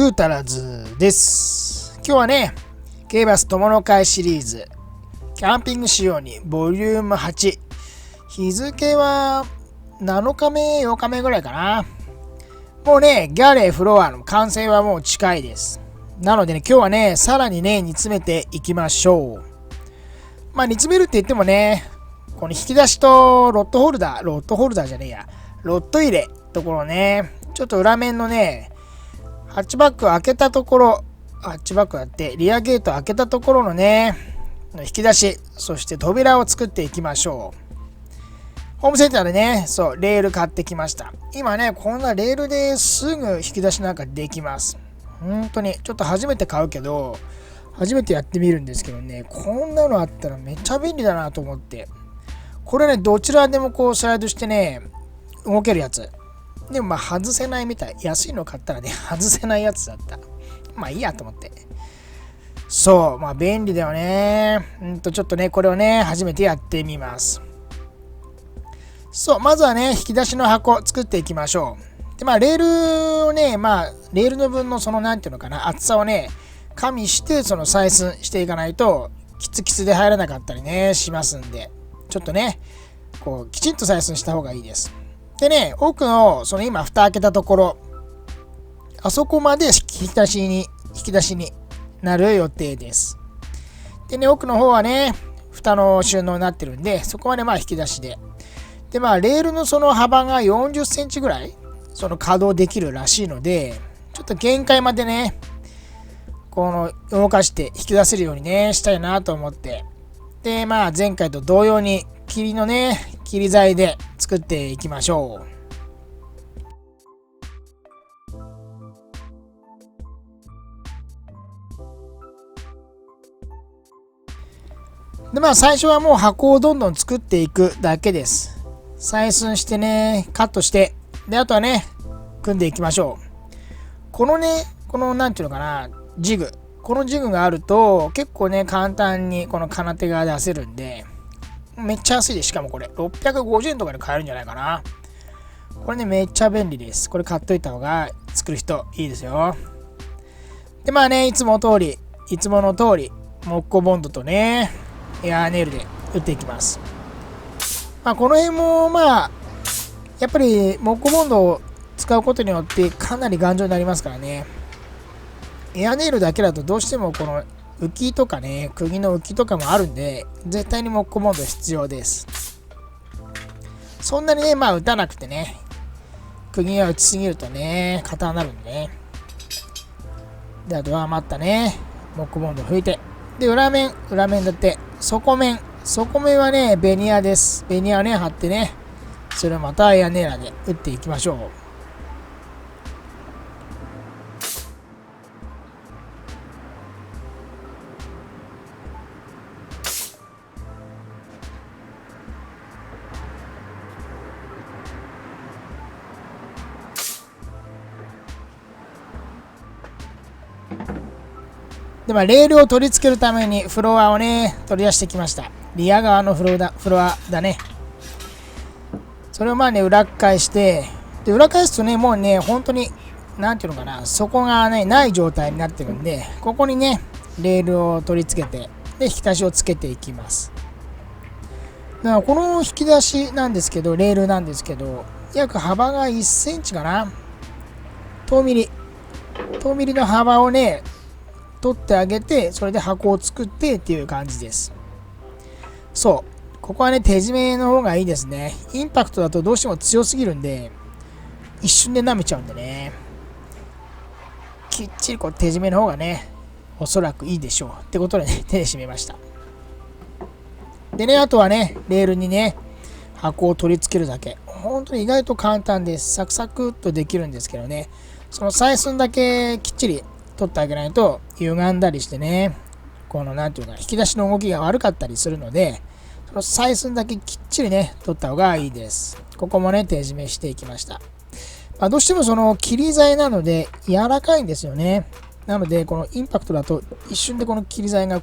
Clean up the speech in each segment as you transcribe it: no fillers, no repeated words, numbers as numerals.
ぐーたらずです。今日はね、ケイバス友の会シリーズ、キャンピング仕様にボリューム8。日付は7日目、8日目ぐらいかな。もうね、ギャレーフロアの完成はもう近いです。なのでね、今日はね、さらにね、煮詰めていきましょう。まあ煮詰めるって言ってもね、この引き出しとロット入れところね、ちょっと裏面のね、ハッチバック開けたところ、ハッチバックやってリアゲート開けたところのね、引き出し、そして扉を作っていきましょう。ホームセンターでね、レール買ってきました。今ね、こんなレールですぐ引き出しなんかできます。本当に、ちょっと初めて買うけど、初めてやってみるんですけどね、こんなのあったらめっちゃ便利だなと思って。これね、どちらでもこうスライドしてね、動けるやつ。でもまあ外せないみたい。安いの買ったらね、外せないやつだった。まあいいやと思って。まあ便利だよね。ちょっとね、これをね、初めてやってみます。まずはね、引き出しの箱作っていきましょう。で、まあレールをね、レールの分のなんていうのかな、厚さをね、加味して、採寸していかないと、キツキツで入らなかったりね、しますんで、ちょっとね、こう、きちんと採寸した方がいいです。でね、奥の、今、蓋開けたところ、あそこまで引き出しになる予定です。でね、奥の方はね、蓋の収納になってるんで、そこはね、引き出しで。で、レールの幅が40センチぐらい、稼働できるらしいので、ちょっと限界までね、動かして引き出せるようにね、したいなと思って。で、前回と同様に、切り材で作っていきましょう。で、最初はもう箱をどんどん作っていくだけです。採寸してね、カットして、で、あとはね、組んでいきましょう。このなんていうのかな、ジグ。このジグがあると、結構ね、簡単にこの金手が出せるんで、めっちゃ安いです。しかもこれ、650円とかで買えるんじゃないかな。これね、めっちゃ便利です。これ買っといた方が、作る人いいですよ。で、いつもの通り、木工ボンドとね、エアーネイルで打っていきます。この辺も、やっぱり木工ボンドを使うことによってかなり頑丈になりますからね。エアネイルだけだとどうしてもこの浮きとかね、釘の浮きとかもあるんで、絶対に木工ボンド必要です。そんなにね、打たなくてね、釘が打ちすぎるとね、硬になるんでね。で、あとは余ったね、木工ボンドを拭いて。で、裏面だって、底面はね、ベニヤです。ベニヤをね、貼ってね、それをまたエアネイラーで打っていきましょう。で、レールを取り付けるためにフロアをね、取り出してきました。リア側のフロアだね。それを裏返して、で、裏返すとね、もうね、本当に、なんていうのかな、底がね、ない状態になってるんで、ここにね、レールを取り付けて、で、引き出しをつけていきます。だからこの引き出しなんですけど、レールなんですけど、約幅が1センチかな。遠ミリの幅をね、取ってあげて、それで箱を作ってっていう感じです。ここはね、手締めの方がいいですね。インパクトだとどうしても強すぎるんで、一瞬で舐めちゃうんでね。きっちり手締めの方がね、おそらくいいでしょう。ってことでね、手で締めました。でね、あとはね、レールにね、箱を取り付けるだけ。本当に意外と簡単です。サクサクっとできるんですけどね、その採寸だけきっちり取ってあげないと歪んだりしてね、なんていうか、引き出しの動きが悪かったりするので、その採寸だけきっちりね、取った方がいいです。ここもね、手締めしていきました。どうしても切り材なので柔らかいんですよね。なので、このインパクトだと一瞬でこの切り材が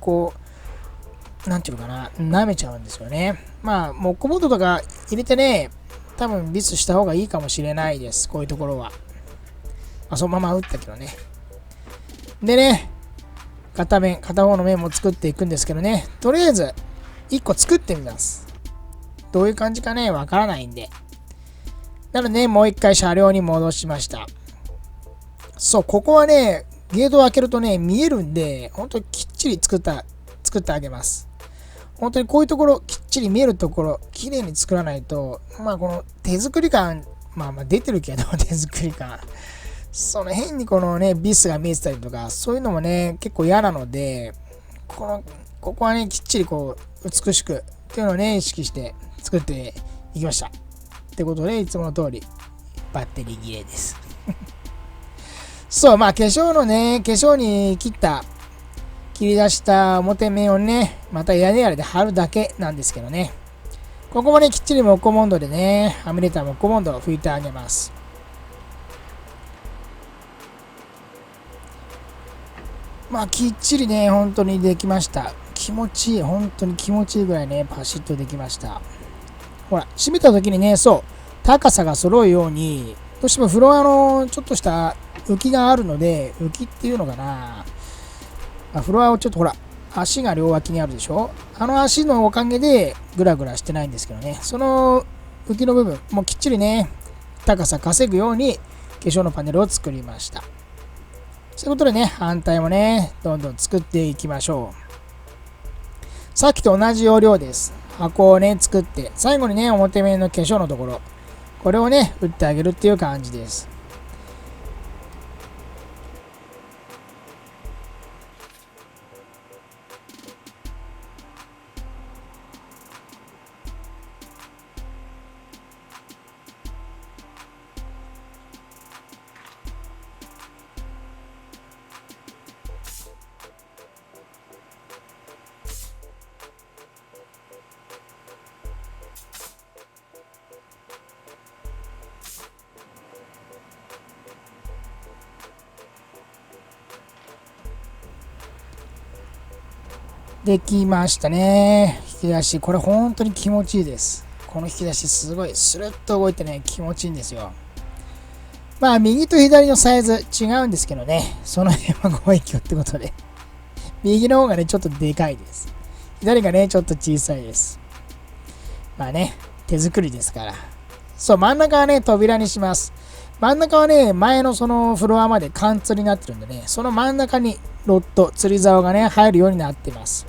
なんていうのかな、舐めちゃうんですよね。木工ボンドとか入れてね、多分ビスした方がいいかもしれないです。こういうところは。そのまま打ったけどね。でね、片方の面も作っていくんですけどね、とりあえず1個作ってみます。どういう感じかね、わからないんで。なのでね、もう一回車両に戻しました。そう、ここはね、ゲートを開けるとね、見えるんで、本当にきっちり作ってあげます。本当にこういうところ、きっちり見えるところ、綺麗に作らないと、まあこの手作り感、まあ出てるけど、手作り感。その変にこのね、ビスが見えてたりとか、そういうのもね、結構嫌なので、ここはね、きっちりこう、美しく、っていうのをね、意識して作っていきました。ってことで、いつもの通り、バッテリー切れです。そう、まあ化粧に切り出した表面をね、また屋根あれで貼るだけなんですけどね。ここもね、きっちりモコモンドでね、はみ出たモコモンドを拭いてあげます。まあきっちりね、本当にできました。気持ちいい、本当に気持ちいいぐらいね、パシッとできました。ほら、閉めた時にね、そう、高さが揃うように、どうしてもフロアのちょっとした浮きがあるので、浮きっていうのかな、フロアをちょっとほら、足が両脇にあるでしょ。あの足のおかげでグラグラしてないんですけどね、その浮きの部分、もうきっちりね、高さ稼ぐように化粧のパネルを作りました。そういうことでね、反対もね、どんどん作っていきましょう。さっきと同じ要領です。箱をね、作って、最後にね、表面の化粧のところ、これをね、打ってあげるっていう感じです。できましたね。引き出し。これ本当に気持ちいいです。この引き出しすごいスルッと動いてね、気持ちいいんですよ。まあ、右と左のサイズ違うんですけどね。その辺はご愛嬌ってことで。右の方がね、ちょっとでかいです。左がね、ちょっと小さいです。まあね、手作りですから。そう、真ん中はね、扉にします。真ん中はね、前のそのフロアまで貫通になってるんでね、その真ん中にロッド、釣り竿がね、入るようになってます。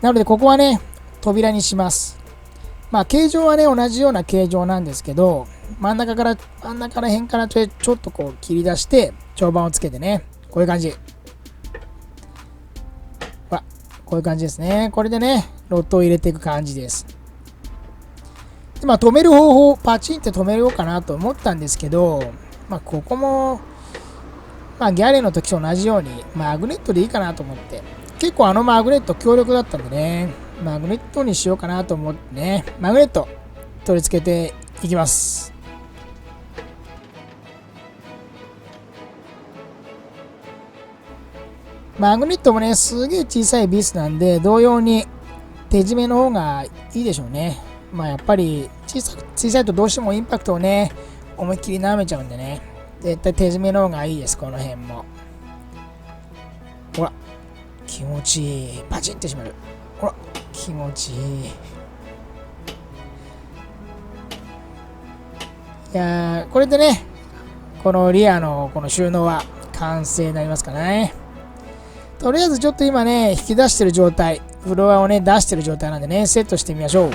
なので、ここはね、扉にします。まあ、形状はね、同じような形状なんですけど、真ん中ら辺からちょっとこう切り出して、長板をつけてね、こういう感じ。こういう感じですね。これでね、ロッドを入れていく感じです。で、まあ、止める方法、パチンって止めようかなと思ったんですけど、まあ、ここも、まあ、ギャレーの時と同じように、マグネットでいいかなと思って。結構あのマグネット強力だったんでね、マグネットにしようかなと思ってね、マグネット取り付けていきます。マグネットもね、すげえ小さいビスなんで、同様に手締めの方がいいでしょうね。まあやっぱり小さいとどうしてもインパクトをね、思いっきり舐めちゃうんでね、絶対手締めの方がいいです、この辺も。ほら。気持ちいい。パチンって閉まる。ほら、気持ちいい。いやー、これでね、このリアのこの収納は完成になりますかね。とりあえずちょっと今ね、引き出してる状態、フロアをね、出してる状態なんでね、セットしてみましょう。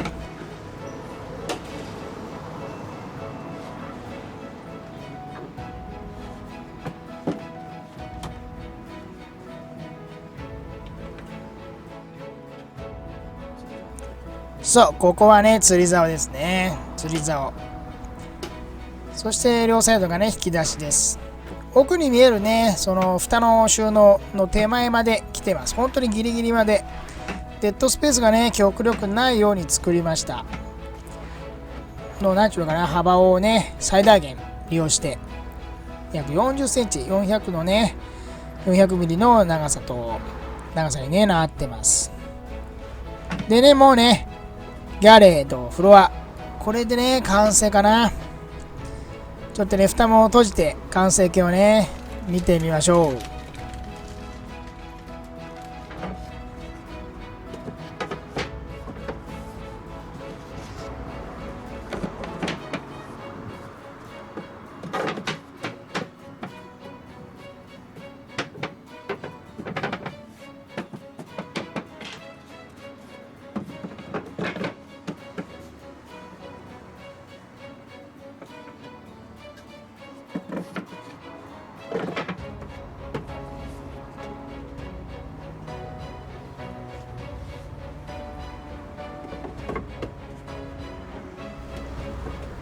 そう、ここはね、釣り竿ですね。釣り竿。そして両サイドがね、引き出しです。奥に見えるね、その蓋の収納の手前まで来てます。本当にギリギリまで。デッドスペースがね、極力ないように作りました。なんちゅうのかな、幅をね、最大限利用して、約40センチ、400のね、400ミリの長さにね、なってます。でね、もうね、ギャレーとフロア。これでね、完成かな。ちょっとね、蓋も閉じて完成形をね、見てみましょう。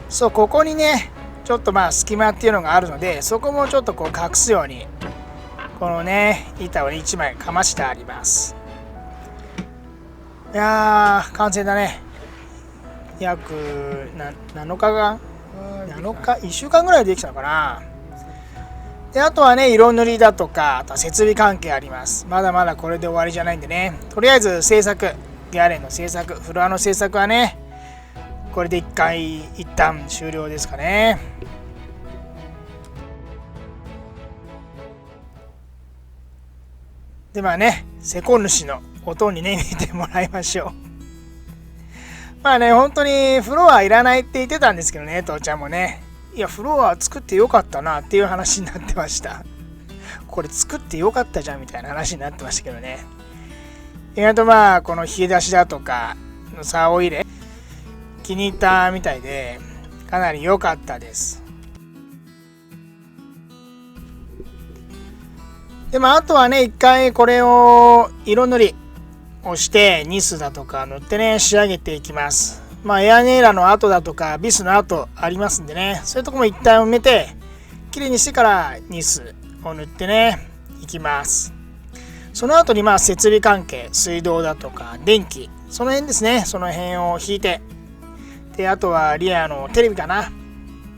そう、ここにねちょっとまあ隙間っていうのがあるので、そこもちょっとこう隠すようにこのね板を1枚かましてあります。いやー完成だね。約7日が7日1週間ぐらいできたのかな。であとはね色塗りだとか、あとは設備関係あります。まだまだこれで終わりじゃないんでね、とりあえず制作、ギャレの制作、フロアの制作はねこれで一旦終了ですかね。でまあね、施工主の音にね見てもらいましょう。まあね、本当にフロアいらないって言ってたんですけどね、父ちゃんもね、いやフロア作ってよかったなっていう話になってました。これ作ってよかったじゃんみたいな話になってましたけどね。意外とまあこの冷え出しだとかの竿入れ気に入ったみたいで、かなり良かったです。でもあとはね、一回これを色塗りをしてニスだとか塗ってね仕上げていきます。まあエアネイラの跡だとかビスの跡ありますんでね、そういうとこも一旦埋めてきれいにしてからニスを塗ってねいきます。その後にまあ設備関係、水道だとか電気、その辺ですね、その辺を引いて、であとはリアのテレビかな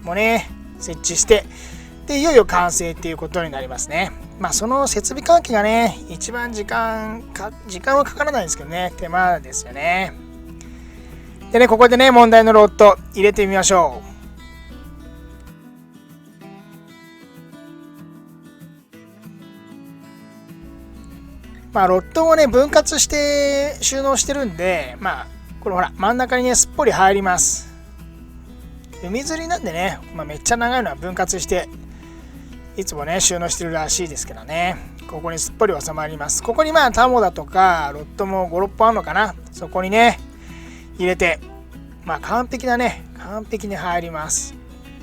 もね設置して、でいよいよ完成っていうことになりますね。まあその設備関係がね一番時間はかからないんですけどね、手間ですよね。でね、ここでね問題のロッド入れてみましょう。まあロッドをね分割して収納してるんで、まあこれほら真ん中にねすっぽり入ります。海釣りなんでね、まあ、めっちゃ長いのは分割していつもね収納してるらしいですけどね、ここにすっぽり収まります。ここにまあタモだとかロッドも5、6本あるのかな、そこにね入れて、まあ完璧に入ります。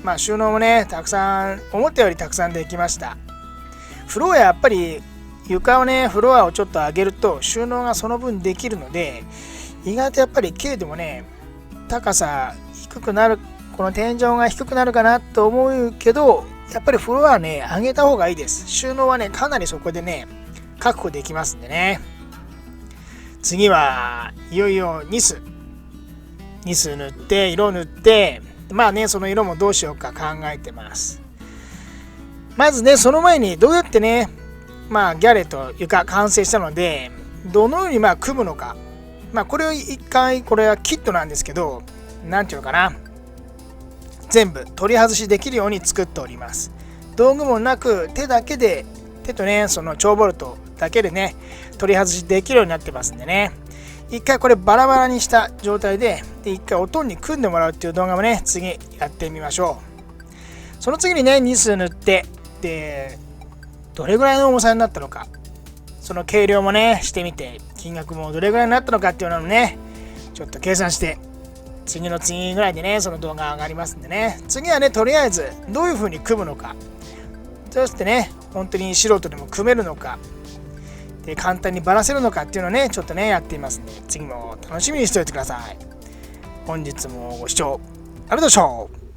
まあ収納もねたくさん、思ったよりたくさんできました。フロアやっぱり床をねフロアをちょっと上げると収納がその分できるので、意外とやっぱり軽でもね高さ低くなる、この天井が低くなるかなと思うけど、やっぱりフロアね上げた方がいいです。収納はねかなりそこでね確保できますんでね。次はいよいよニス塗って色塗って、まあねその色もどうしようか考えてます。まずねその前にどうやってねまあギャレと床完成したので、どのようにまあ組むのか、まあこれを一回、これはキットなんですけど、なんていうのかな、全部取り外しできるように作っております。道具もなく手とねその超ボルトだけでね取り外しできるようになってますんでね、一回これバラバラにした状態で一回音に組んでもらうっていう動画もね次やってみましょう。その次にねニス塗って、でどれぐらいの重さになったのか、その計量もねしてみて、金額もどれぐらいになったのかっていうのもねちょっと計算して、次の次ぐらいでねその動画上がりますんでね、次はねとりあえずどういう風に組むのか、そしてね本当に素人でも組めるのかで簡単にバラせるのかっていうのをねちょっとねやっていますんで、次も楽しみにしておいてください。本日もご視聴ありがとうございました。